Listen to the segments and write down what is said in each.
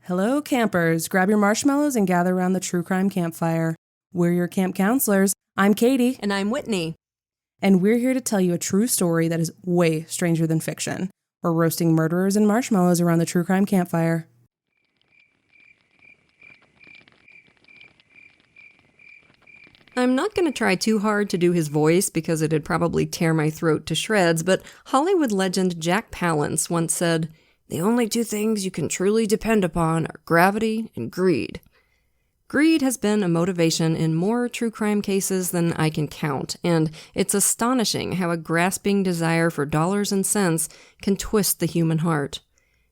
Hello, campers. Grab your marshmallows and gather around the true crime campfire. We're your camp counselors. I'm Katie. And I'm Whitney. And we're here to tell you a true story that is way stranger than fiction. We're roasting murderers and marshmallows around the true crime campfire. I'm not going to try too hard to do his voice because it'd probably tear my throat to shreds, but Hollywood legend Jack Palance once said, "The only two things you can truly depend upon are gravity and greed." Greed has been a motivation in more true crime cases than I can count, and it's astonishing how a grasping desire for dollars and cents can twist the human heart.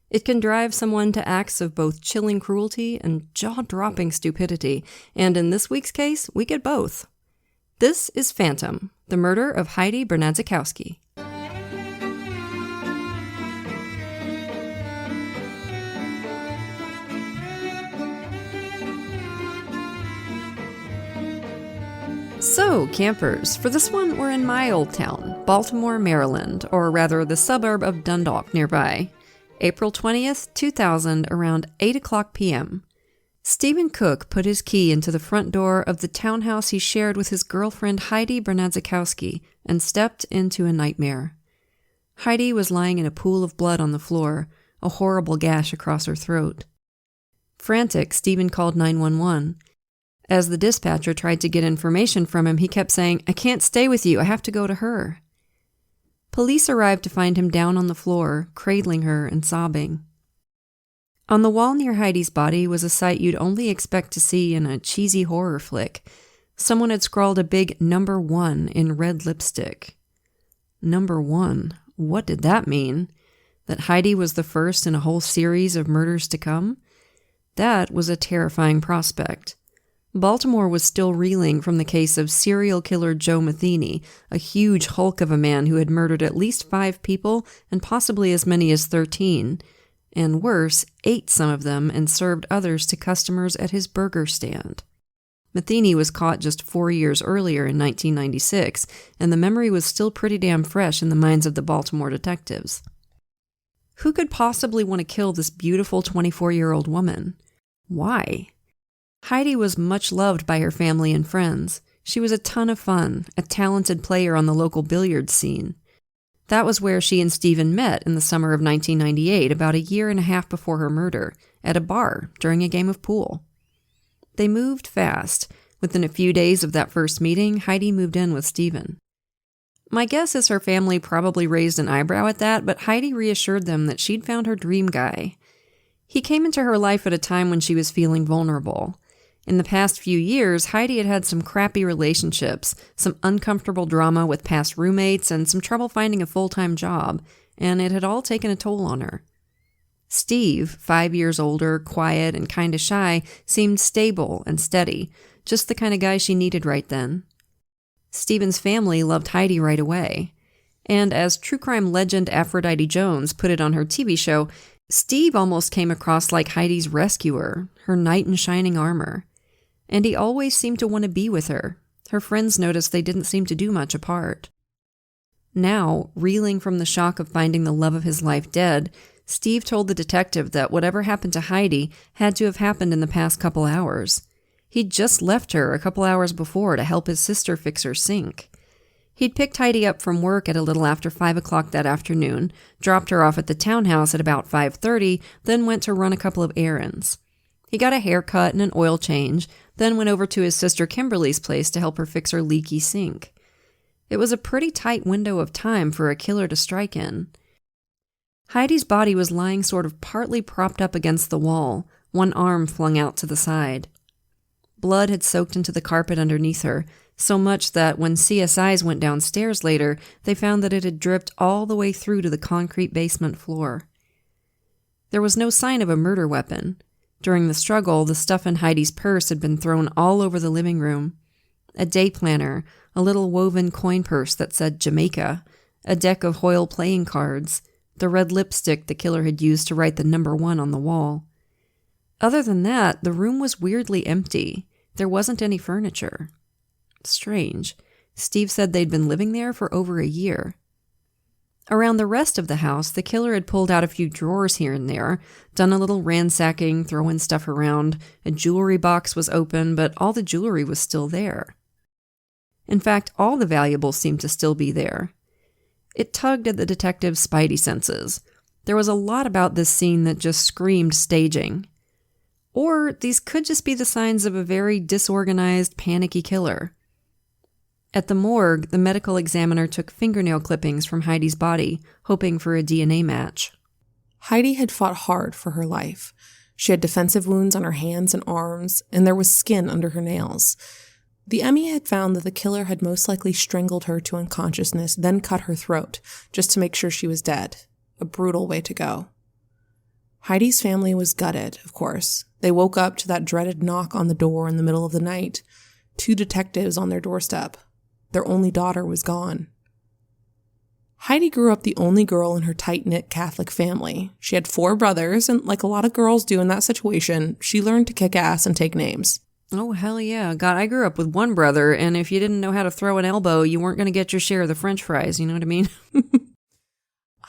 It can drive someone to acts of both chilling cruelty and jaw-dropping stupidity, and in this week's case, we get both. This is Phantom, the murder of Heidi Bernadzikowski. So, campers, for this one, we're in my old town, Baltimore, Maryland, or rather the suburb of Dundalk nearby. April 20th, 2000, around 8 o'clock p.m. Stephen Cook put his key into the front door of the townhouse he shared with his girlfriend Heidi Bernadzikowski and stepped into a nightmare. Heidi was lying in a pool of blood on the floor, a horrible gash across her throat. Frantic, Stephen called 911. As the dispatcher tried to get information from him, he kept saying, "I can't stay with you, I have to go to her." Police arrived to find him down on the floor, cradling her and sobbing. On the wall near Heidi's body was a sight you'd only expect to see in a cheesy horror flick. Someone had scrawled a big number 1 in red lipstick. Number 1. What did that mean? That Heidi was the first in a whole series of murders to come? That was a terrifying prospect. Baltimore was still reeling from the case of serial killer Joe Matheny, a huge hulk of a man who had murdered at least 5 people and possibly as many as 13, and worse, ate some of them and served others to customers at his burger stand. Matheny was caught just 4 years earlier in 1996, and the memory was still pretty damn fresh in the minds of the Baltimore detectives. Who could possibly want to kill this beautiful 24-year-old woman? Why? Heidi was much loved by her family and friends. She was a ton of fun, a talented player on the local billiards scene. That was where she and Stephen met in the summer of 1998, about a year and a half before her murder, at a bar during a game of pool. They moved fast. Within a few days of that first meeting, Heidi moved in with Stephen. My guess is her family probably raised an eyebrow at that, but Heidi reassured them that she'd found her dream guy. He came into her life at a time when she was feeling vulnerable. In the past few years, Heidi had had some crappy relationships, some uncomfortable drama with past roommates, and some trouble finding a full-time job, and it had all taken a toll on her. Steve, 5 years older, quiet, and kinda shy, seemed stable and steady, just the kind of guy she needed right then. Stephen's family loved Heidi right away. And as true crime legend Aphrodite Jones put it on her TV show, Steve almost came across like Heidi's rescuer, her knight in shining armor. And he always seemed to want to be with her. Her friends noticed they didn't seem to do much apart. Now, reeling from the shock of finding the love of his life dead, Steve told the detective that whatever happened to Heidi had to have happened in the past couple hours. He'd just left her a couple hours before to help his sister fix her sink. He'd picked Heidi up from work at a little after 5 o'clock that afternoon, dropped her off at the townhouse at about 5:30, then went to run a couple of errands. He got a haircut and an oil change, then went over to his sister Kimberly's place to help her fix her leaky sink. It was a pretty tight window of time for a killer to strike in. Heidi's body was lying sort of partly propped up against the wall, one arm flung out to the side. Blood had soaked into the carpet underneath her, so much that when CSIs went downstairs later, they found that it had dripped all the way through to the concrete basement floor. There was no sign of a murder weapon. During the struggle, the stuff in Heidi's purse had been thrown all over the living room. A day planner, a little woven coin purse that said Jamaica, a deck of Hoyle playing cards, the red lipstick the killer had used to write the number 1 on the wall. Other than that, the room was weirdly empty. There wasn't any furniture. Strange. Steve said they'd been living there for over a year. Around the rest of the house, the killer had pulled out a few drawers here and there, done a little ransacking, throwing stuff around. A jewelry box was open, but all the jewelry was still there. In fact, all the valuables seemed to still be there. It tugged at the detective's spidey senses. There was a lot about this scene that just screamed staging. Or these could just be the signs of a very disorganized, panicky killer. At the morgue, the medical examiner took fingernail clippings from Heidi's body, hoping for a DNA match. Heidi had fought hard for her life. She had defensive wounds on her hands and arms, and there was skin under her nails. The ME had found that the killer had most likely strangled her to unconsciousness, then cut her throat, just to make sure she was dead. A brutal way to go. Heidi's family was gutted, of course. They woke up to that dreaded knock on the door in the middle of the night. 2 detectives on their doorstep. Their only daughter was gone. Heidi grew up the only girl in her tight-knit Catholic family. She had 4 brothers, and like a lot of girls do in that situation, she learned to kick ass and take names. Oh, hell yeah. God, I grew up with 1 brother, and if you didn't know how to throw an elbow, you weren't going to get your share of the french fries, you know what I mean?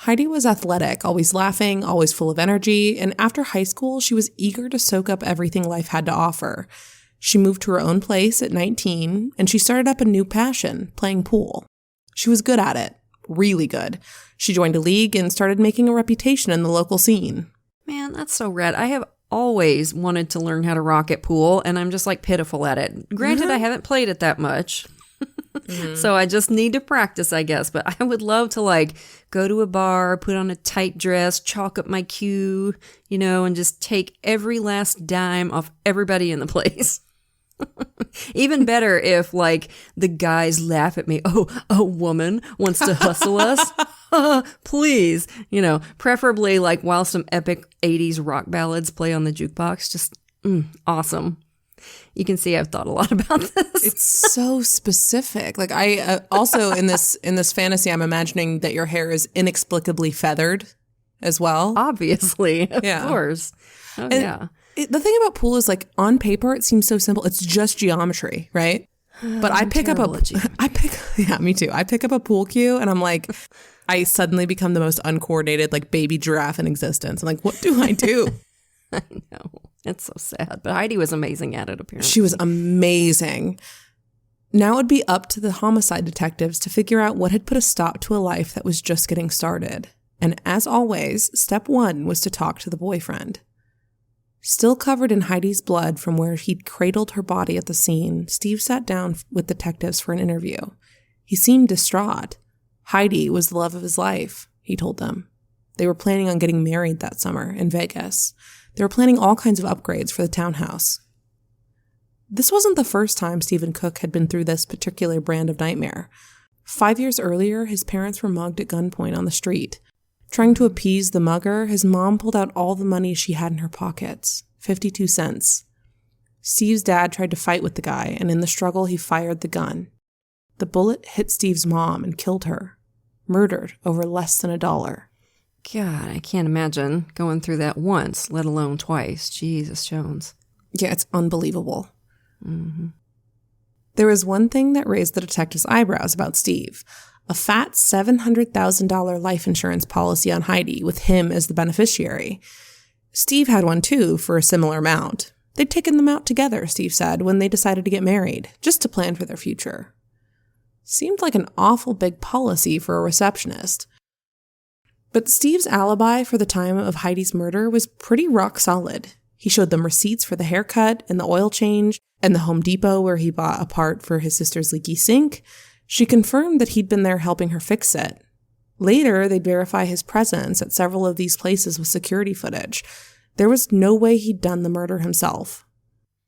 Heidi was athletic, always laughing, always full of energy, and after high school, she was eager to soak up everything life had to offer. She moved to her own place at 19, and she started up a new passion, playing pool. She was good at it, really good. She joined a league and started making a reputation in the local scene. Man, that's so rad. I have always wanted to learn how to rock at pool, and I'm just like pitiful at it. Granted, I haven't played it that much. So I just need to practice, I guess. But I would love to like go to a bar, put on a tight dress, chalk up my cue, and just take every last dime off everybody in the place. Even better if like the guys laugh at me. Oh, a woman wants to hustle us? Please. Preferably like while some epic 80s rock ballads play on the jukebox. Just awesome. You can see I've thought a lot about this. It's so specific. Like I also in this fantasy, I'm imagining that your hair is inexplicably feathered as well. Obviously, of course. Oh, and yeah. The thing about pool is like on paper, it seems so simple. It's just geometry, right? But I pick up me too. I pick up a pool cue and I'm like, I suddenly become the most uncoordinated like baby giraffe in existence. I'm like, what do I do? I know. It's so sad. But Heidi was amazing at it, apparently. She was amazing. Now it would be up to the homicide detectives to figure out what had put a stop to a life that was just getting started. And as always, step 1 was to talk to the boyfriend. Still covered in Heidi's blood from where he'd cradled her body at the scene, Steve sat down with detectives for an interview. He seemed distraught. Heidi was the love of his life, he told them. They were planning on getting married that summer in Vegas. They were planning all kinds of upgrades for the townhouse. This wasn't the first time Stephen Cook had been through this particular brand of nightmare. 5 years earlier, his parents were mugged at gunpoint on the street. Trying to appease the mugger, his mom pulled out all the money she had in her pockets, 52 cents. Steve's dad tried to fight with the guy, and in the struggle, he fired the gun. The bullet hit Steve's mom and killed her, murdered over less than $1. God, I can't imagine going through that once, let alone twice. Jesus Jones. Yeah, it's unbelievable. Mm-hmm. There was one thing that raised the detective's eyebrows about Steve. A fat $700,000 life insurance policy on Heidi with him as the beneficiary. Steve had one too for a similar amount. They'd taken them out together, Steve said, when they decided to get married, just to plan for their future. Seemed like an awful big policy for a receptionist. But Steve's alibi for the time of Heidi's murder was pretty rock solid. He showed them receipts for the haircut and the oil change and the Home Depot where he bought a part for his sister's leaky sink. She confirmed that he'd been there helping her fix it. Later, they'd verify his presence at several of these places with security footage. There was no way he'd done the murder himself.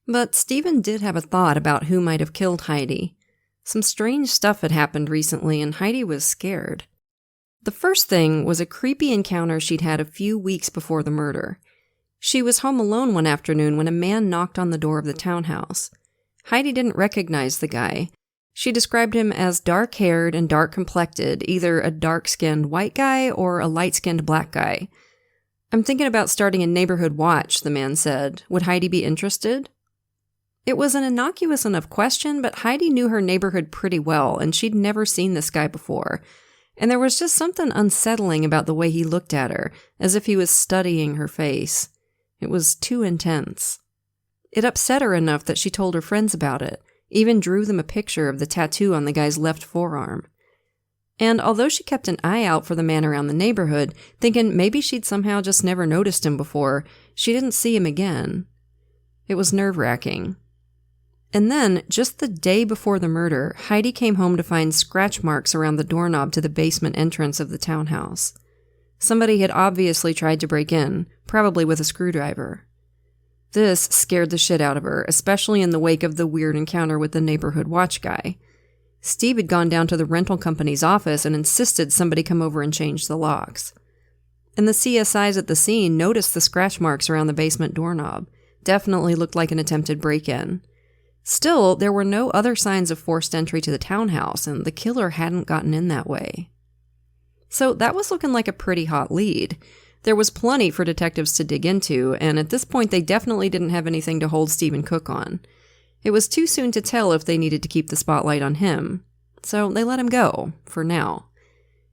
But Stephen did have a thought about who might have killed Heidi. Some strange stuff had happened recently, and Heidi was scared. The first thing was a creepy encounter she'd had a few weeks before the murder. She was home alone one afternoon when a man knocked on the door of the townhouse. Heidi didn't recognize the guy. She described him as dark-haired and dark-complected, either a dark-skinned white guy or a light-skinned black guy. "I'm thinking about starting a neighborhood watch," the man said. "Would Heidi be interested?" It was an innocuous enough question, but Heidi knew her neighborhood pretty well, and she'd never seen this guy before. And there was just something unsettling about the way he looked at her, as if he was studying her face. It was too intense. It upset her enough that she told her friends about it, even drew them a picture of the tattoo on the guy's left forearm. And although she kept an eye out for the man around the neighborhood, thinking maybe she'd somehow just never noticed him before, she didn't see him again. It was nerve-wracking. And then, just the day before the murder, Heidi came home to find scratch marks around the doorknob to the basement entrance of the townhouse. Somebody had obviously tried to break in, probably with a screwdriver. This scared the shit out of her, especially in the wake of the weird encounter with the neighborhood watch guy. Steve had gone down to the rental company's office and insisted somebody come over and change the locks. And the CSIs at the scene noticed the scratch marks around the basement doorknob. Definitely looked like an attempted break-in. Still, there were no other signs of forced entry to the townhouse, and the killer hadn't gotten in that way. So that was looking like a pretty hot lead. There was plenty for detectives to dig into, and at this point they definitely didn't have anything to hold Stephen Cook on. It was too soon to tell if they needed to keep the spotlight on him, so they let him go, for now.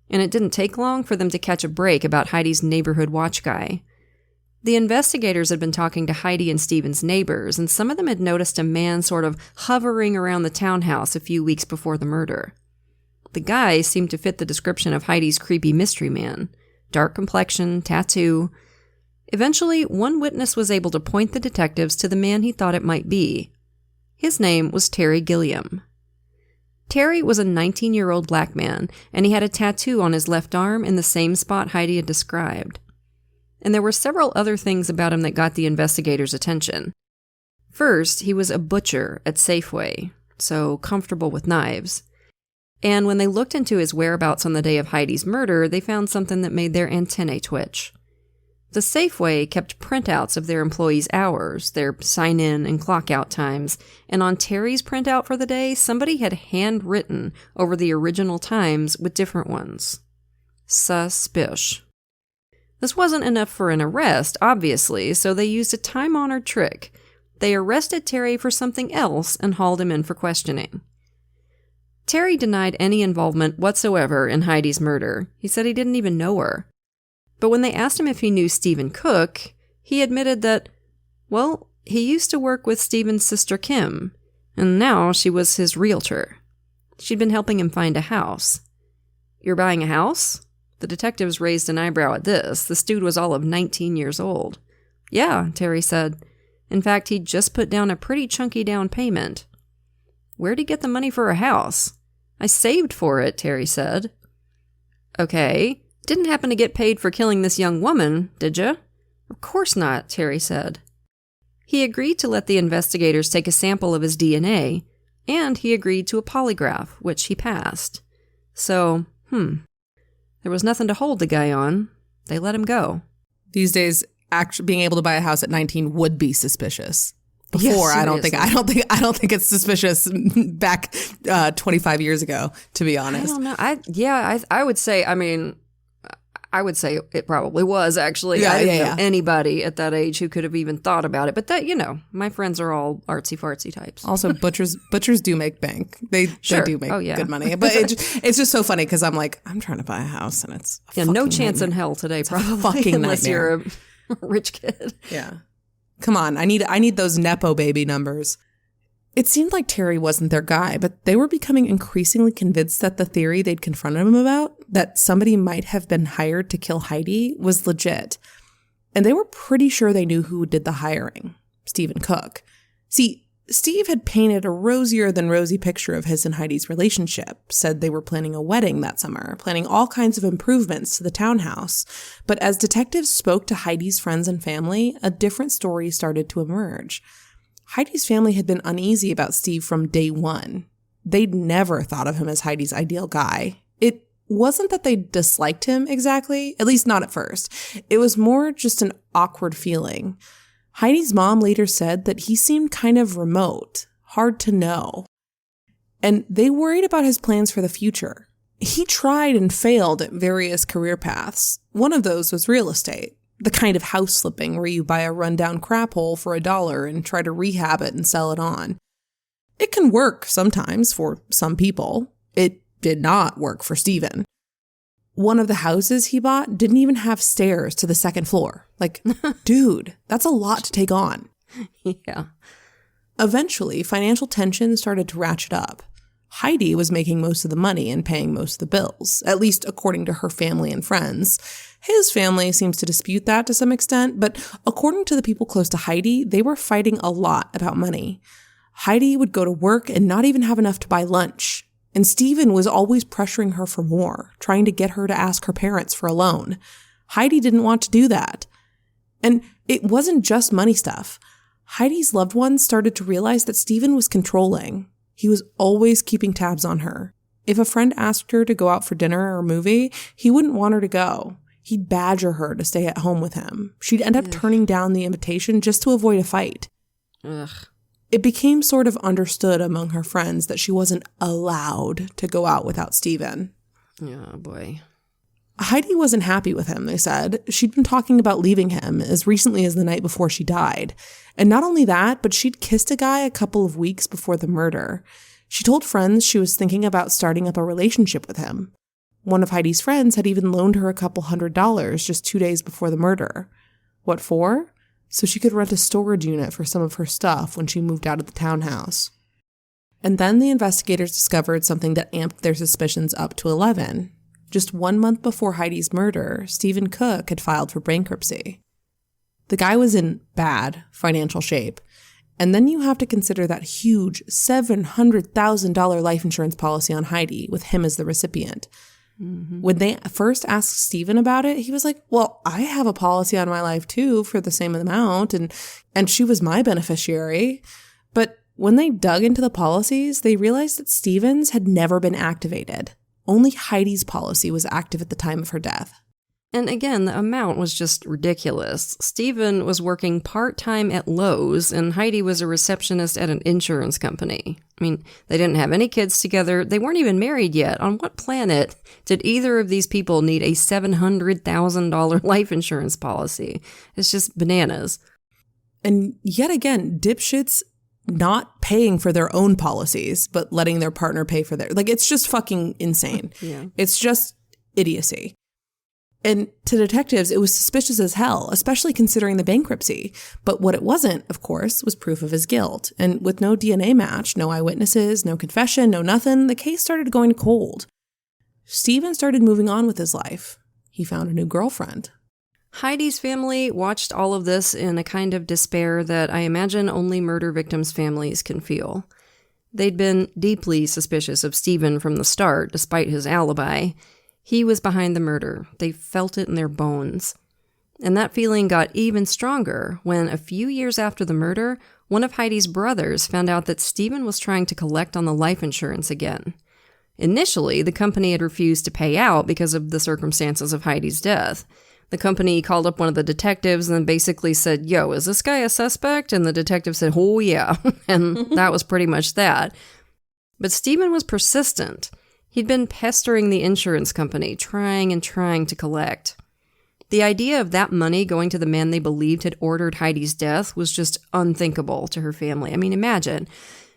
And it didn't take long for them to catch a break about Heidi's neighborhood watch guy. The investigators had been talking to Heidi and Stephen's neighbors, and some of them had noticed a man sort of hovering around the townhouse a few weeks before the murder. The guy seemed to fit the description of Heidi's creepy mystery man. Dark complexion, tattoo. Eventually, one witness was able to point the detectives to the man he thought it might be. His name was Terry Gilliam. Terry was a 19-year-old black man, and he had a tattoo on his left arm in the same spot Heidi had described. And there were several other things about him that got the investigators' attention. First, he was a butcher at Safeway, so comfortable with knives. And when they looked into his whereabouts on the day of Heidi's murder, they found something that made their antennae twitch. The Safeway kept printouts of their employees' hours, their sign-in and clock-out times, and on Terry's printout for the day, somebody had handwritten over the original times with different ones. Suspicious. This wasn't enough for an arrest, obviously, so they used a time-honored trick. They arrested Terry for something else and hauled him in for questioning. Terry denied any involvement whatsoever in Heidi's murder. He said he didn't even know her. But when they asked him if he knew Stephen Cook, he admitted that, well, he used to work with Stephen's sister Kim, and now she was his realtor. She'd been helping him find a house. You're buying a house? The detectives raised an eyebrow at this. This dude was all of 19 years old. Yeah, Terry said. In fact, he'd just put down a pretty chunky down payment. Where'd he get the money for a house? I saved for it, Terry said. Okay. Didn't happen to get paid for killing this young woman, did you? Of course not, Terry said. He agreed to let the investigators take a sample of his DNA, and he agreed to a polygraph, which he passed. So, there was nothing to hold the guy on. They let him go. These days, actually being able to buy a house at 19 would be suspicious. Before, yes, I don't think it's suspicious back 25 years ago, to be honest. I don't know. I would say, I would say it probably was, actually. I didn't know anybody at that age who could have even thought about it. But that, my friends are all artsy-fartsy types. Also, butchers do make bank. They do make good money. But it's just so funny because I'm like, I'm trying to buy a house and it's a no chance nightmare. in hell today, probably, fucking unless nightmare. you're a rich kid. Yeah. Come on, I need those Nepo baby numbers. It seemed like Terry wasn't their guy, but they were becoming increasingly convinced that the theory they'd confronted him about, that somebody might have been hired to kill Heidi, was legit. And they were pretty sure they knew who did the hiring, Stephen Cook. See, Steve had painted a rosier than rosy picture of his and Heidi's relationship, said they were planning a wedding that summer, planning all kinds of improvements to the townhouse. But as detectives spoke to Heidi's friends and family, a different story started to emerge. Heidi's family had been uneasy about Steve from day one. They'd never thought of him as Heidi's ideal guy. It wasn't that they disliked him exactly, at least not at first. It was more just an awkward feeling. Heidi's mom later said that he seemed kind of remote, hard to know. And they worried about his plans for the future. He tried and failed at various career paths. One of those was real estate, the kind of house flipping where you buy a rundown crap hole for $1 and try to rehab it and sell it on. It can work sometimes for some people. It did not work for Stephen. One of the houses he bought didn't even have stairs to the second floor. Like, dude, that's a lot to take on. Yeah. Eventually, financial tension started to ratchet up. Heidi was making most of the money and paying most of the bills, at least according to her family and friends. His family seems to dispute that to some extent, but according to the people close to Heidi, they were fighting a lot about money. Heidi would go to work and not even have enough to buy lunch. And Stephen was always pressuring her for more, trying to get her to ask her parents for a loan. Heidi didn't want to do that. And it wasn't just money stuff. Heidi's loved ones started to realize that Stephen was controlling. He was always keeping tabs on her. If a friend asked her to go out for dinner or a movie, he wouldn't want her to go. He'd badger her to stay at home with him. She'd end up turning down the invitation just to avoid a fight. Ugh. It became sort of understood among her friends that she wasn't allowed to go out without Stephen. Oh, boy. Heidi wasn't happy with him, they said. She'd been talking about leaving him as recently as the night before she died. And not only that, but she'd kissed a guy a couple of weeks before the murder. She told friends she was thinking about starting up a relationship with him. One of Heidi's friends had even loaned her a couple $100 just 2 days before the murder. What for? So she could rent a storage unit for some of her stuff when she moved out of the townhouse. And then the investigators discovered something that amped their suspicions up to 11. Just 1 month before Heidi's murder, Stephen Cook had filed for bankruptcy. The guy was in bad financial shape. And then you have to consider that huge $700,000 life insurance policy on Heidi with him as the recipient. Mm-hmm. When they first asked Stephen about it, he was like, well, I have a policy on my life too for the same amount, and she was my beneficiary. But when they dug into the policies, they realized that Stephen's had never been activated. Only Heidi's policy was active at the time of her death. And again, the amount was just ridiculous. Stephen was working part-time at Lowe's, and Heidi was a receptionist at an insurance company. I mean, they didn't have any kids together. They weren't even married yet. On what planet did either of these people need a $700,000 life insurance policy? It's just bananas. And yet again, dipshits not paying for their own policies, but letting their partner pay for their... Like, it's just fucking insane. Yeah. It's just idiocy. And to detectives, it was suspicious as hell, especially considering the bankruptcy. But what it wasn't, of course, was proof of his guilt. And with no DNA match, no eyewitnesses, no confession, no nothing, the case started going cold. Stephen started moving on with his life. He found a new girlfriend. Heidi's family watched all of this in a kind of despair that I imagine only murder victims' families can feel. They'd been deeply suspicious of Stephen from the start, despite his alibi. He was behind the murder. They felt it in their bones. And that feeling got even stronger when, a few years after the murder, one of Heidi's brothers found out that Stephen was trying to collect on the life insurance again. Initially, the company had refused to pay out because of the circumstances of Heidi's death. The company called up one of the detectives and basically said, yo, is this guy a suspect? And the detective said, oh, yeah. And that was pretty much that. But Stephen was persistent. He'd been pestering the insurance company, trying to collect. The idea of that money going to the man they believed had ordered Heidi's death was just unthinkable to her family. I mean, imagine.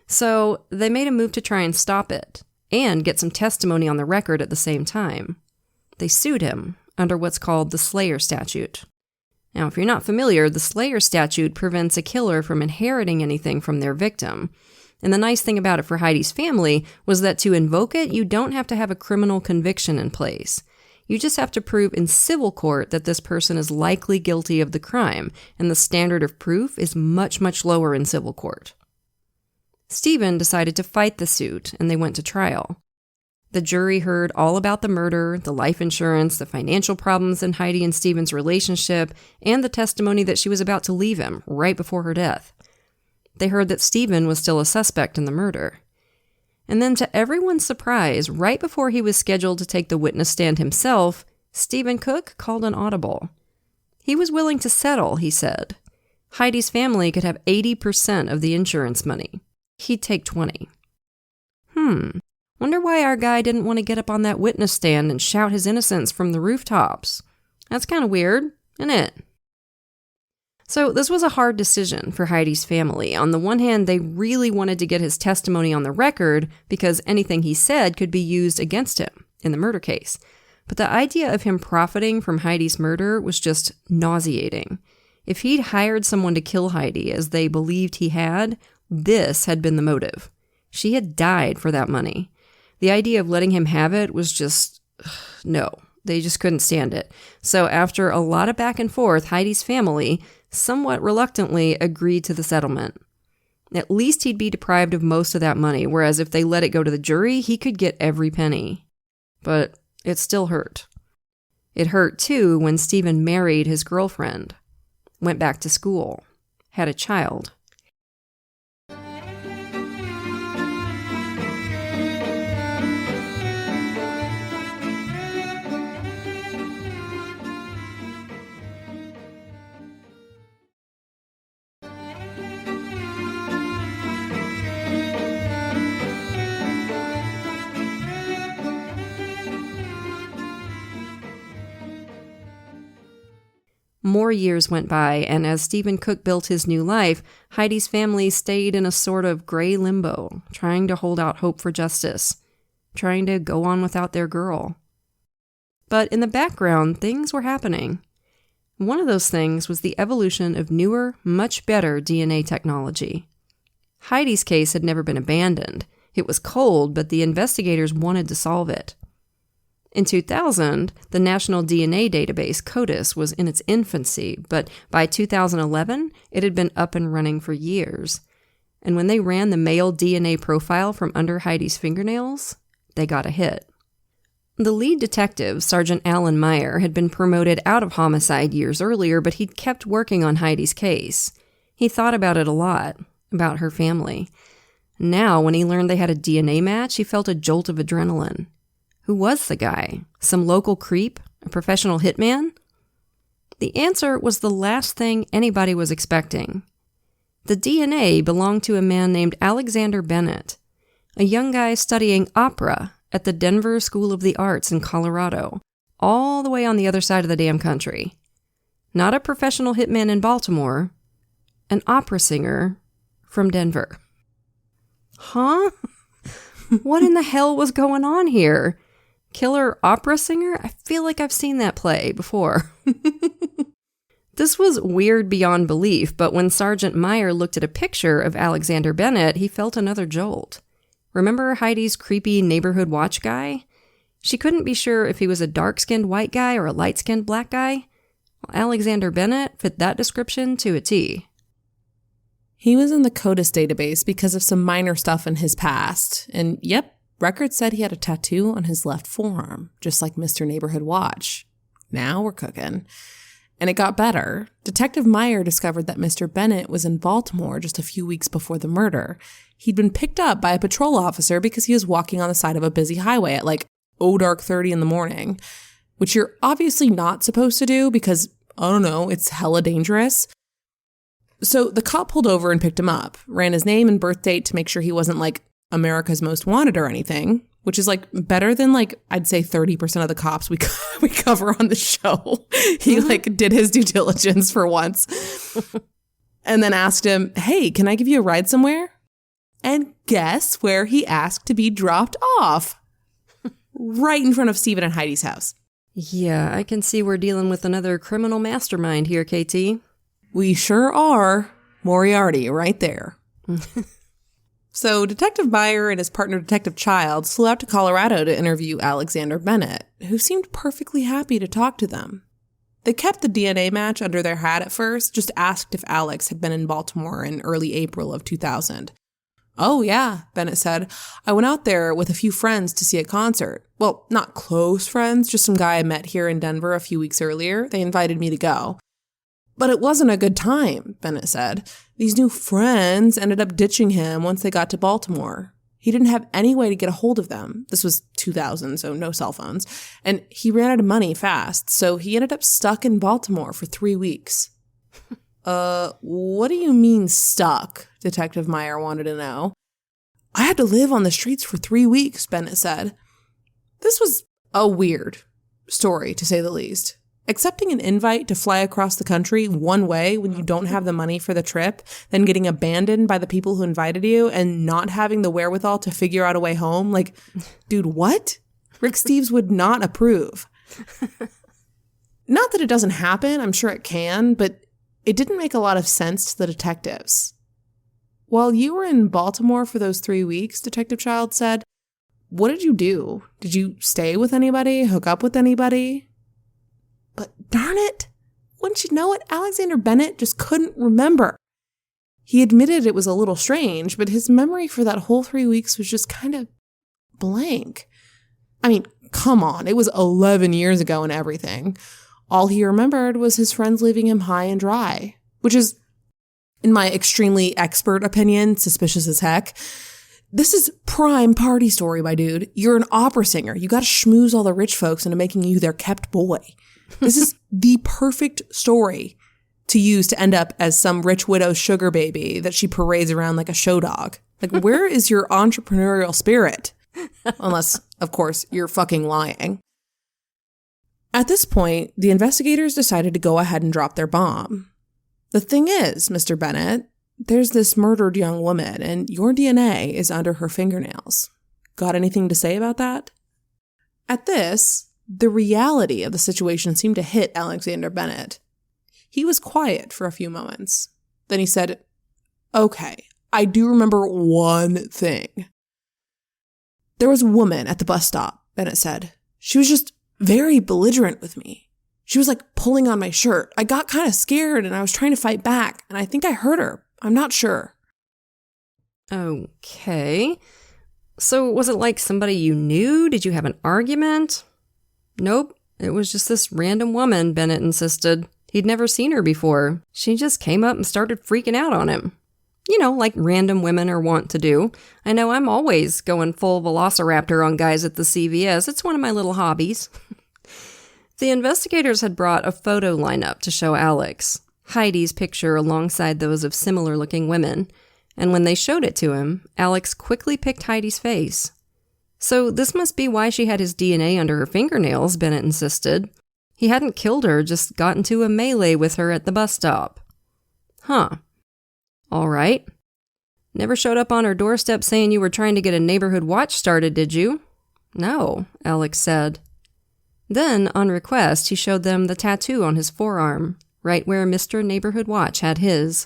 So they made a move to try and stop it and get some testimony on the record at the same time. They sued him under what's called the Slayer statute. Now, if you're not familiar, the Slayer statute prevents a killer from inheriting anything from their victim. And the nice thing about it for Heidi's family was that to invoke it, you don't have to have a criminal conviction in place. You just have to prove in civil court that this person is likely guilty of the crime, and the standard of proof is much, much lower in civil court. Stephen decided to fight the suit, and they went to trial. The jury heard all about the murder, the life insurance, the financial problems in Heidi and Stephen's relationship, and the testimony that she was about to leave him right before her death. They heard that Stephen was still a suspect in the murder. And then to everyone's surprise, right before he was scheduled to take the witness stand himself, Stephen Cook called an audible. He was willing to settle, he said. Heidi's family could have 80% of the insurance money. He'd take 20%. Wonder why our guy didn't want to get up on that witness stand and shout his innocence from the rooftops. That's kind of weird, isn't it? So this was a hard decision for Heidi's family. On the one hand, they really wanted to get his testimony on the record because anything he said could be used against him in the murder case. But the idea of him profiting from Heidi's murder was just nauseating. If he'd hired someone to kill Heidi, as they believed he had, this had been the motive. She had died for that money. The idea of letting him have it was just, no, they just couldn't stand it. So after a lot of back and forth, Heidi's family, somewhat reluctantly, agreed to the settlement. At least he'd be deprived of most of that money, whereas if they let it go to the jury, he could get every penny. But it still hurt. It hurt, too, when Stephen married his girlfriend, went back to school, had a child. More years went by, and as Stephen Cook built his new life, Heidi's family stayed in a sort of gray limbo, trying to hold out hope for justice, trying to go on without their girl. But in the background, things were happening. One of those things was the evolution of newer, much better DNA technology. Heidi's case had never been abandoned. It was cold, but the investigators wanted to solve it. In 2000, the National DNA Database, CODIS, was in its infancy, but by 2011, it had been up and running for years. And when they ran the male DNA profile from under Heidi's fingernails, they got a hit. The lead detective, Sergeant Alan Meyer, had been promoted out of homicide years earlier, but he'd kept working on Heidi's case. He thought about it a lot, about her family. Now, when he learned they had a DNA match, he felt a jolt of adrenaline. Who was the guy? Some local creep? A professional hitman? The answer was the last thing anybody was expecting. The DNA belonged to a man named Alexander Bennett, a young guy studying opera at the Denver School of the Arts in Colorado, all the way on the other side of the damn country. Not a professional hitman in Baltimore, an opera singer from Denver. Huh? What in the hell was going on here? Killer opera singer? I feel like I've seen that play before. This was weird beyond belief, but when Sergeant Meyer looked at a picture of Alexander Bennett, he felt another jolt. Remember Heidi's creepy neighborhood watch guy? She couldn't be sure if he was a dark-skinned white guy or a light-skinned black guy. Well, Alexander Bennett fit that description to a T. He was in the CODIS database because of some minor stuff in his past. And yep, records said he had a tattoo on his left forearm, just like Mr. Neighborhood Watch. Now we're cooking. And it got better. Detective Meyer discovered that Mr. Bennett was in Baltimore just a few weeks before the murder. He'd been picked up by a patrol officer because he was walking on the side of a busy highway at like dark 30 in the morning, which you're obviously not supposed to do because, I don't know, it's hella dangerous. So the cop pulled over and picked him up, ran his name and birth date to make sure he wasn't like America's Most Wanted or anything, which is like better than like, I'd say 30% of the cops we cover on the show. He like did his due diligence for once. And then asked him, hey, can I give you a ride somewhere? And guess where he asked to be dropped off? Right in front of Stephen and Heidi's house. Yeah, I can see we're dealing with another criminal mastermind here, KT. We sure are. Moriarty right there. So Detective Meyer and his partner Detective Childs flew out to Colorado to interview Alexander Bennett, who seemed perfectly happy to talk to them. They kept the DNA match under their hat at first, just asked if Alex had been in Baltimore in early April of 2000. Oh yeah, Bennett said. I went out there with a few friends to see a concert. Well, not close friends, just some guy I met here in Denver a few weeks earlier. They invited me to go. But it wasn't a good time, Bennett said. These new friends ended up ditching him once they got to Baltimore. He didn't have any way to get a hold of them. This was 2000, so no cell phones. And he ran out of money fast, so he ended up stuck in Baltimore for 3 weeks. What do you mean stuck? Detective Meyer wanted to know. I had to live on the streets for 3 weeks, Bennett said. This was a weird story, to say the least. Accepting an invite to fly across the country one way when you don't have the money for the trip, then getting abandoned by the people who invited you and not having the wherewithal to figure out a way home. Like, dude, what? Rick Steves would not approve. Not that it doesn't happen, I'm sure it can, but it didn't make a lot of sense to the detectives. While you were in Baltimore for those 3 weeks, Detective Child said, what did you do? Did you stay with anybody? Hook up with anybody? But darn it, wouldn't you know it, Alexander Bennett just couldn't remember. He admitted it was a little strange, but his memory for that whole 3 weeks was just kind of blank. I mean, come on, it was 11 years ago and everything. All he remembered was his friends leaving him high and dry, which is, in my extremely expert opinion, suspicious as heck. This is prime party story, my dude. You're an opera singer. You gotta schmooze all the rich folks into making you their kept boy. This is the perfect story to use to end up as some rich widow's sugar baby that she parades around like a show dog. Like, where is your entrepreneurial spirit? Unless, of course, you're fucking lying. At this point, the investigators decided to go ahead and drop their bomb. The thing is, Mr. Bennett, there's this murdered young woman, and your DNA is under her fingernails. Got anything to say about that? At this, the reality of the situation seemed to hit Alexander Bennett. He was quiet for a few moments. Then he said, okay, I do remember one thing. There was a woman at the bus stop, Bennett said. She was just very belligerent with me. She was like pulling on my shirt. I got kind of scared and I was trying to fight back, and I think I hurt her. I'm not sure. Okay. So was it like somebody you knew? Did you have an argument? Nope. It was just this random woman, Bennett insisted. He'd never seen her before. She just came up and started freaking out on him. You know, like random women are wont to do. I know I'm always going full velociraptor on guys at the CVS. It's one of my little hobbies. The investigators had brought a photo lineup to show Alex, Heidi's picture alongside those of similar-looking women, and when they showed it to him, Alex quickly picked Heidi's face. So this must be why she had his DNA under her fingernails, Bennett insisted. He hadn't killed her, just got into a melee with her at the bus stop. Huh. All right. Never showed up on her doorstep saying you were trying to get a neighborhood watch started, did you? No, Alex said. Then, on request, he showed them the tattoo on his forearm, right where Mr. Neighborhood Watch had his.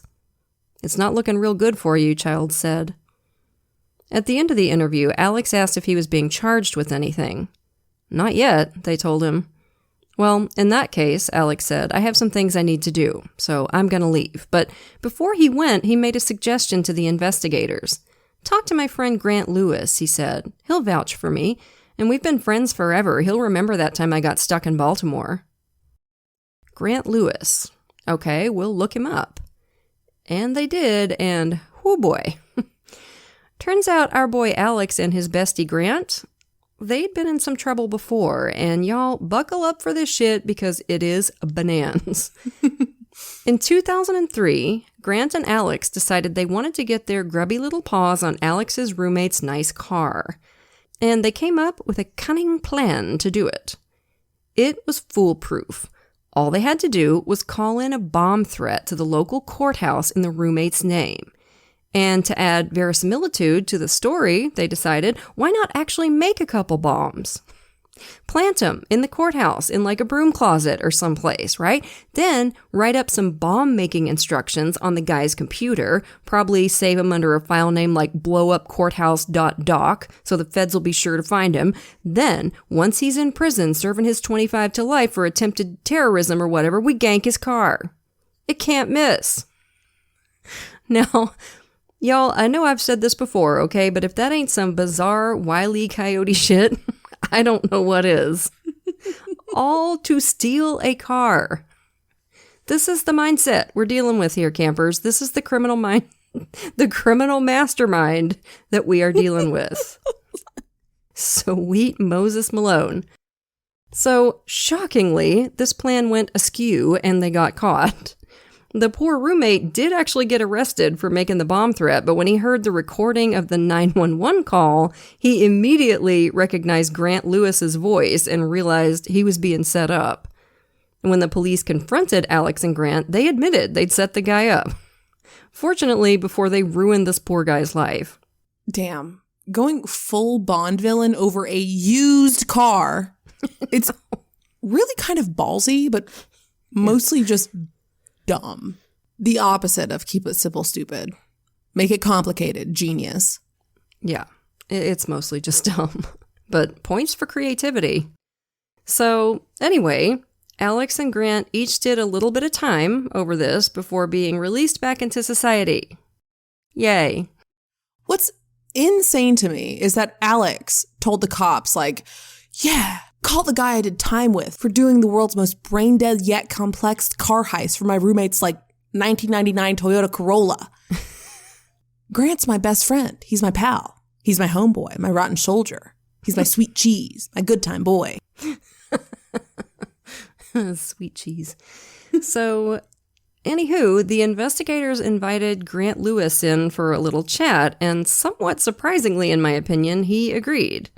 It's not looking real good for you, Child said. At the end of the interview, Alex asked if he was being charged with anything. Not yet, they told him. Well, in that case, Alex said, I have some things I need to do, so I'm going to leave. But before he went, he made a suggestion to the investigators. Talk to my friend Grant Lewis, he said. He'll vouch for me, and we've been friends forever. He'll remember that time I got stuck in Baltimore. Grant Lewis. Okay, we'll look him up. And they did, and whoo boy. Turns out our boy Alex and his bestie Grant, they'd been in some trouble before, and y'all buckle up for this shit because it is bananas. In 2003, Grant and Alex decided they wanted to get their grubby little paws on Alex's roommate's nice car, and they came up with a cunning plan to do it. It was foolproof. All they had to do was call in a bomb threat to the local courthouse in the roommate's name. And to add verisimilitude to the story, they decided, why not actually make a couple bombs? Plant them in the courthouse in like a broom closet or someplace, right? Then write up some bomb-making instructions on the guy's computer, probably save him under a file name like blowupcourthouse.doc so the feds will be sure to find him. Then, once he's in prison serving his 25 to life for attempted terrorism or whatever, we gank his car. It can't miss. Now, y'all, I know I've said this before, okay, but if that ain't some bizarre Wile E. Coyote shit, I don't know what is. All to steal a car. This is the mindset we're dealing with here, campers. This is the criminal mind, the criminal mastermind that we are dealing with. Sweet Moses Malone. So, shockingly, this plan went askew and they got caught. The poor roommate did actually get arrested for making the bomb threat, but when he heard the recording of the 911 call, he immediately recognized Grant Lewis's voice and realized he was being set up. And when the police confronted Alex and Grant, they admitted they'd set the guy up. Fortunately, before they ruined this poor guy's life. Damn. Going full Bond villain over a used car. It's really kind of ballsy, but mostly just dumb. The opposite of keep it simple, stupid. Make it complicated, genius. Yeah, it's mostly just dumb, but points for creativity. So anyway, Alex and Grant each did a little bit of time over this before being released back into society. Yay. What's insane to me is that Alex told the cops, like, yeah, call the guy I did time with for doing the world's most brain-dead yet complex car heist for my roommate's, 1999 Toyota Corolla. Grant's my best friend. He's my pal. He's my homeboy, my rotten soldier. He's my sweet cheese, my good time boy. Sweet cheese. So, anywho, the investigators invited Grant Lewis in for a little chat, and somewhat surprisingly, in my opinion, he agreed.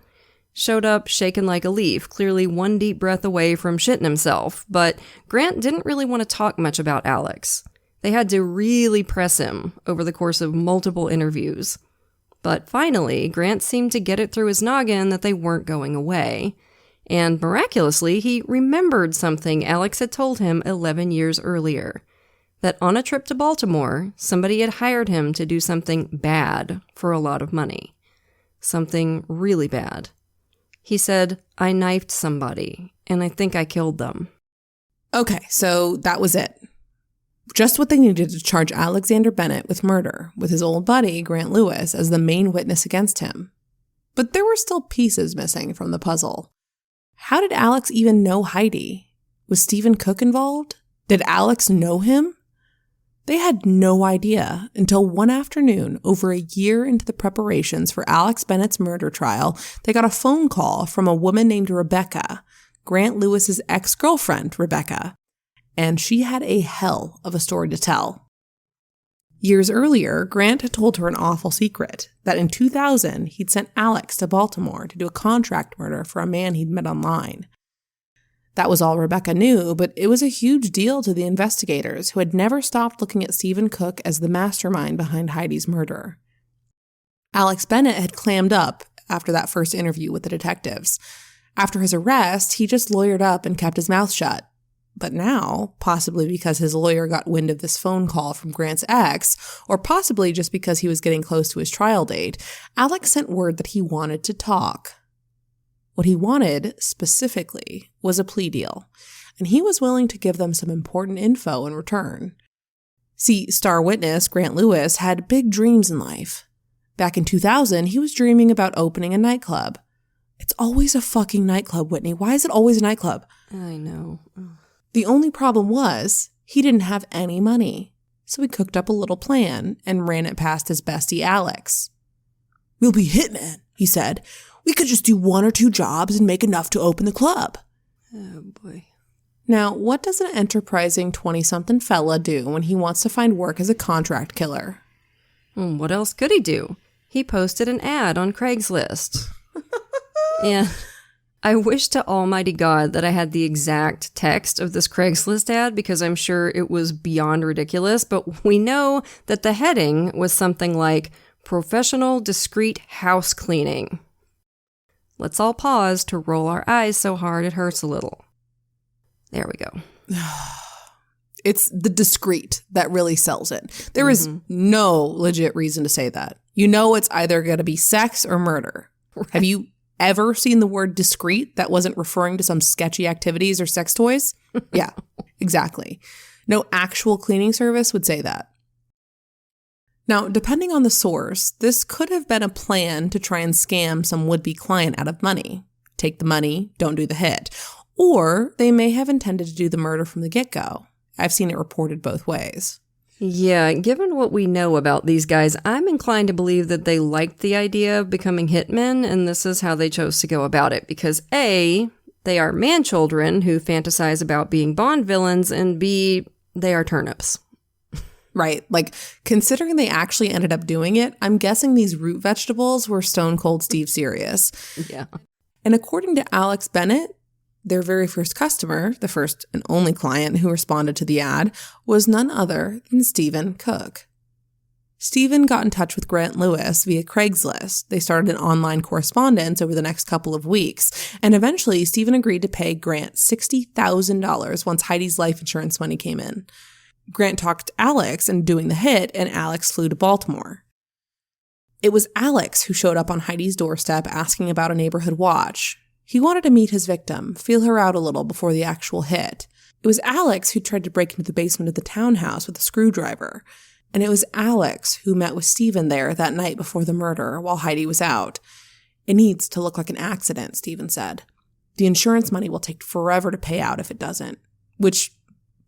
Showed up shaken like a leaf, clearly one deep breath away from shitting himself, but Grant didn't really want to talk much about Alex. They had to really press him over the course of multiple interviews. But finally, Grant seemed to get it through his noggin that they weren't going away. And miraculously, he remembered something Alex had told him 11 years earlier. That on a trip to Baltimore, somebody had hired him to do something bad for a lot of money. Something really bad. He said, I knifed somebody, and I think I killed them. Okay, so that was it. Just what they needed to charge Alexander Bennett with murder, with his old buddy, Grant Lewis, as the main witness against him. But there were still pieces missing from the puzzle. How did Alex even know Heidi? Was Stephen Cook involved? Did Alex know him? They had no idea until one afternoon, over a year into the preparations for Alex Bennett's murder trial, they got a phone call from a woman named Rebecca, Grant Lewis's ex-girlfriend, Rebecca. And she had a hell of a story to tell. Years earlier, Grant had told her an awful secret, that in 2000, he'd sent Alex to Baltimore to do a contract murder for a man he'd met online. That was all Rebecca knew, but it was a huge deal to the investigators who had never stopped looking at Stephen Cook as the mastermind behind Heidi's murder. Alex Bennett had clammed up after that first interview with the detectives. After his arrest, he just lawyered up and kept his mouth shut. But now, possibly because his lawyer got wind of this phone call from Grant's ex, or possibly just because he was getting close to his trial date, Alex sent word that he wanted to talk. What he wanted, specifically, was a plea deal, and he was willing to give them some important info in return. See, star witness Grant Lewis had big dreams in life. Back in 2000, he was dreaming about opening a nightclub. It's always a fucking nightclub, Whitney. Why is it always a nightclub? I know. The only problem was, he didn't have any money. So he cooked up a little plan and ran it past his bestie Alex. We'll be hitmen, he said. We could just do 1 or 2 jobs and make enough to open the club. Oh, boy. Now, what does an enterprising 20-something fella do when he wants to find work as a contract killer? What else could he do? He posted an ad on Craigslist. And I wish to almighty God that I had the exact text of this Craigslist ad because I'm sure it was beyond ridiculous, but we know that the heading was something like Professional Discreet House Cleaning. Let's all pause to roll our eyes so hard it hurts a little. There we go. It's the Discreet that really sells it. There is no legit reason to say that. You know it's either going to be sex or murder. Right. Have you ever seen the word discreet that wasn't referring to some sketchy activities or sex toys? Yeah, exactly. No actual cleaning service would say that. Now, depending on the source, this could have been a plan to try and scam some would-be client out of money. Take the money, don't do the hit. Or they may have intended to do the murder from the get-go. I've seen it reported both ways. Yeah, given what we know about these guys, I'm inclined to believe that they liked the idea of becoming hitmen, and this is how they chose to go about it. Because A, they are man-children who fantasize about being Bond villains, and B, they are turnips. Right. Like, considering they actually ended up doing it, I'm guessing these root vegetables were stone cold Steve serious. Yeah. And according to Alex Bennett, their very first customer, the first and only client who responded to the ad, was none other than Stephen Cook. Stephen got in touch with Grant Lewis via Craigslist. They started an online correspondence over the next couple of weeks, and eventually Stephen agreed to pay Grant $60,000 once Heidi's life insurance money came in. Grant talked Alex into doing the hit, and Alex flew to Baltimore. It was Alex who showed up on Heidi's doorstep asking about a neighborhood watch. He wanted to meet his victim, feel her out a little before the actual hit. It was Alex who tried to break into the basement of the townhouse with a screwdriver. And it was Alex who met with Stephen there that night before the murder while Heidi was out. It needs to look like an accident, Stephen said. The insurance money will take forever to pay out if it doesn't. Which,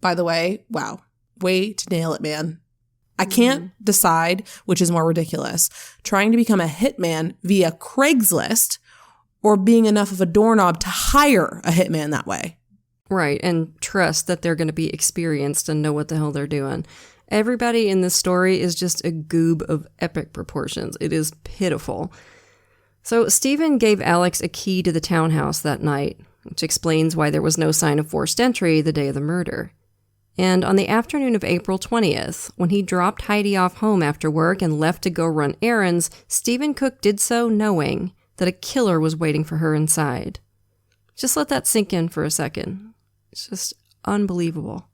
by the way, wow, way to nail it, man. I can't decide which is more ridiculous, trying to become a hitman via Craigslist or being enough of a doorknob to hire a hitman that way. Right, and trust that they're going to be experienced and know what the hell they're doing. Everybody in this story is just a goob of epic proportions. It is pitiful. So Stephen gave Alex a key to the townhouse that night, which explains why there was no sign of forced entry the day of the murder. And on the afternoon of April 20th, when he dropped Heidi off home after work and left to go run errands, Stephen Cook did so knowing that a killer was waiting for her inside. Just let that sink in for a second. It's just unbelievable.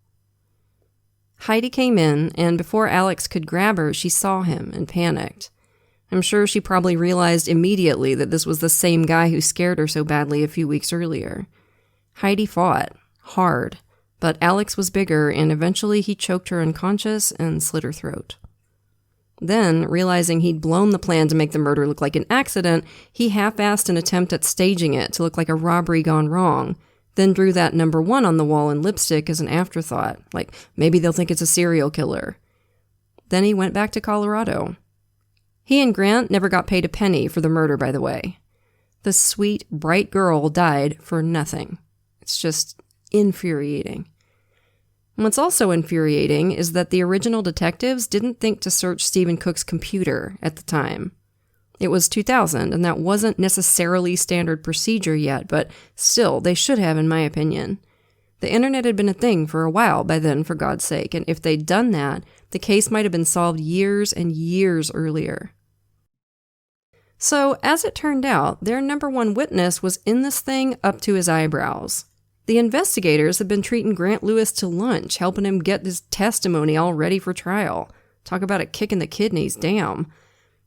Heidi came in, and before Alex could grab her, she saw him and panicked. I'm sure she probably realized immediately that this was the same guy who scared her so badly a few weeks earlier. Heidi fought, hard, but Alex was bigger, and eventually he choked her unconscious and slit her throat. Then, realizing he'd blown the plan to make the murder look like an accident, he half-assed an attempt at staging it to look like a robbery gone wrong, then drew that number 1 on the wall in lipstick as an afterthought, like maybe they'll think it's a serial killer. Then he went back to Colorado. He and Grant never got paid a penny for the murder, by the way. The sweet, bright girl died for nothing. It's just infuriating. And what's also infuriating is that the original detectives didn't think to search Stephen Cook's computer at the time. It was 2000, and that wasn't necessarily standard procedure yet, but still, they should have, in my opinion. The internet had been a thing for a while by then, for God's sake, and if they'd done that, the case might have been solved years and years earlier. So, as it turned out, their number 1 witness was in this thing up to his eyebrows. The investigators had been treating Grant Lewis to lunch, helping him get his testimony all ready for trial. Talk about a kick in the kidneys, damn.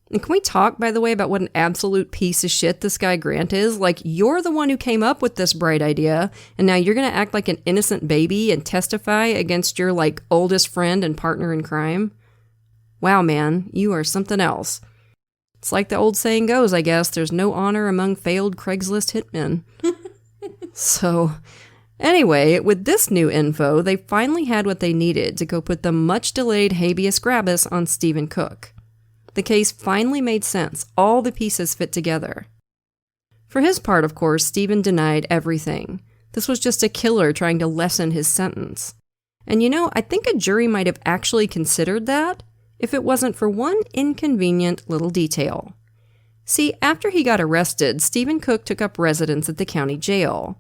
And can we talk, by the way, about what an absolute piece of shit this guy Grant is? Like, you're the one who came up with this bright idea, and now you're going to act like an innocent baby and testify against your, oldest friend and partner in crime? Wow, man, you are something else. It's like the old saying goes, I guess, there's no honor among failed Craigslist hitmen. So, anyway, with this new info, they finally had what they needed to go put the much-delayed habeas corpus on Stephen Cook. The case finally made sense. All the pieces fit together. For his part, of course, Stephen denied everything. This was just a killer trying to lessen his sentence. And I think a jury might have actually considered that if it wasn't for one inconvenient little detail. See, after he got arrested, Stephen Cook took up residence at the county jail.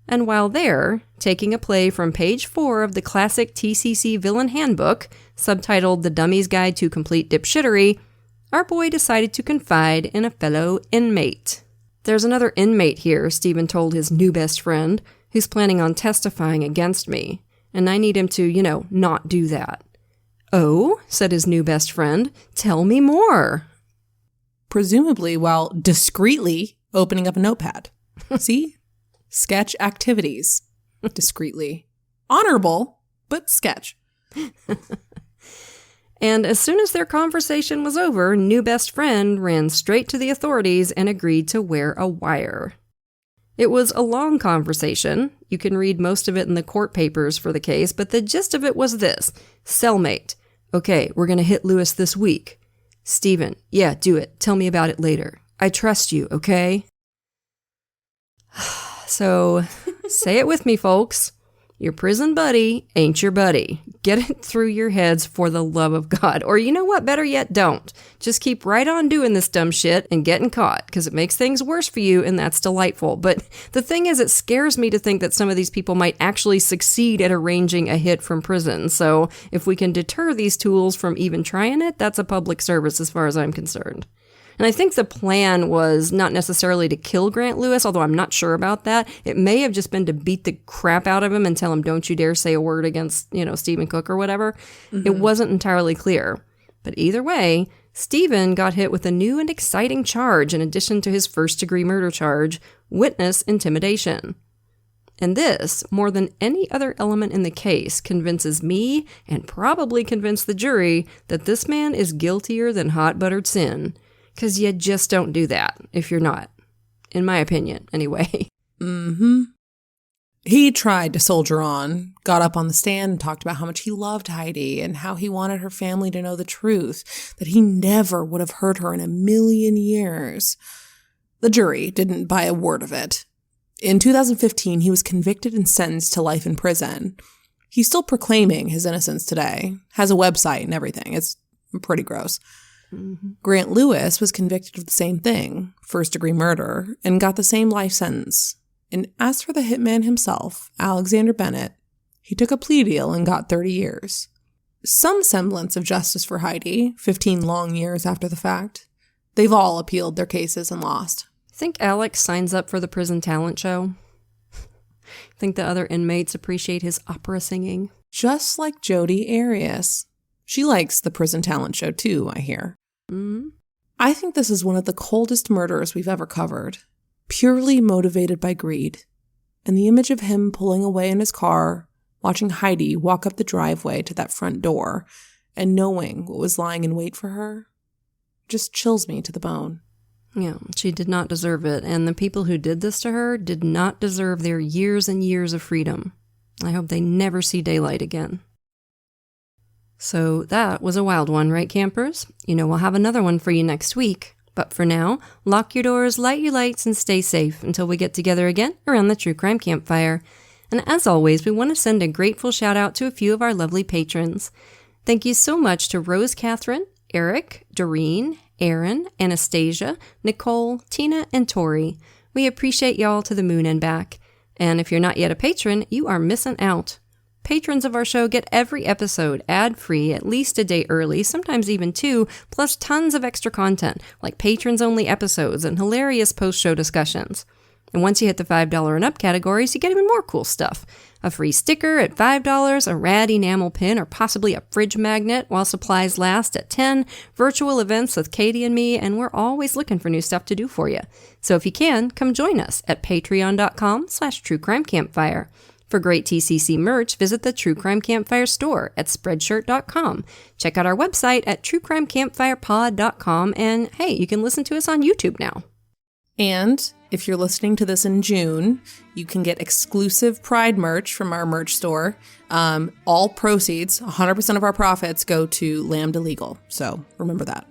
And while there, taking a play from page 4 of the classic TCC villain handbook, subtitled The Dummy's Guide to Complete Dipshittery, our boy decided to confide in a fellow inmate. There's another inmate here, Stephen told his new best friend, who's planning on testifying against me, and I need him to, not do that. Oh, said his new best friend, tell me more. Presumably while discreetly opening up a notepad. See? Sketch activities. Discreetly. Honorable, but sketch. And as soon as their conversation was over, new best friend ran straight to the authorities and agreed to wear a wire. It was a long conversation. You can read most of it in the court papers for the case, but the gist of it was this. Cellmate. Okay, we're going to hit Lewis this week. Stephen. Yeah, do it. Tell me about it later. I trust you, okay? So, say it with me, folks. Your prison buddy ain't your buddy. Get it through your heads for the love of God. Or you know what? Better yet, don't. Just keep right on doing this dumb shit and getting caught, because it makes things worse for you, and that's delightful. But the thing is, it scares me to think that some of these people might actually succeed at arranging a hit from prison. So if we can deter these tools from even trying it, that's a public service as far as I'm concerned. And I think the plan was not necessarily to kill Grant Lewis, although I'm not sure about that. It may have just been to beat the crap out of him and tell him, don't you dare say a word against, Stephen Cook or whatever. Mm-hmm. It wasn't entirely clear. But either way, Stephen got hit with a new and exciting charge in addition to his first-degree murder charge, witness intimidation. And this, more than any other element in the case, convinces me, and probably convinced the jury, that this man is guiltier than hot buttered sin. Because you just don't do that if you're not. In my opinion, anyway. Mm-hmm. He tried to soldier on, got up on the stand and talked about how much he loved Heidi and how he wanted her family to know the truth, that he never would have hurt her in a million years. The jury didn't buy a word of it. In 2015, he was convicted and sentenced to life in prison. He's still proclaiming his innocence today, has a website and everything. It's pretty gross. Mm-hmm. Grant Lewis was convicted of the same thing, first-degree murder, and got the same life sentence. And as for the hitman himself, Alexander Bennett, he took a plea deal and got 30 years. Some semblance of justice for Heidi, 15 long years after the fact. They've all appealed their cases and lost. Think Alex signs up for the prison talent show? Think the other inmates appreciate his opera singing? Just like Jodi Arias. She likes the prison talent show too, I hear. Mm-hmm. I think this is one of the coldest murders we've ever covered. Purely motivated by greed. And the image of him pulling away in his car, watching Heidi walk up the driveway to that front door, and knowing what was lying in wait for her, just chills me to the bone. Yeah, she did not deserve it, and the people who did this to her did not deserve their years and years of freedom. I hope they never see daylight again. So that was a wild one, right, campers? We'll have another one for you next week. But for now, lock your doors, light your lights, and stay safe until we get together again around the True Crime Campfire. And as always, we want to send a grateful shout out to a few of our lovely patrons. Thank you so much to Rose Catherine, Eric, Doreen, Aaron, Anastasia, Nicole, Tina, and Tori. We appreciate y'all to the moon and back. And if you're not yet a patron, you are missing out. Patrons of our show get every episode ad-free at least a day early, sometimes even 2, plus tons of extra content, like patrons-only episodes and hilarious post-show discussions. And once you hit the $5 and up categories, you get even more cool stuff. A free sticker at $5, a rad enamel pin, or possibly a fridge magnet while supplies last at $10, virtual events with Katie and me, and we're always looking for new stuff to do for you. So if you can, come join us at patreon.com/truecrimecampfire. For great TCC merch, visit the True Crime Campfire store at spreadshirt.com. Check out our website at truecrimecampfirepod.com, and hey, you can listen to us on YouTube now. And if you're listening to this in June, you can get exclusive Pride merch from our merch store. All proceeds, 100% of our profits, go to Lambda Legal. So remember that.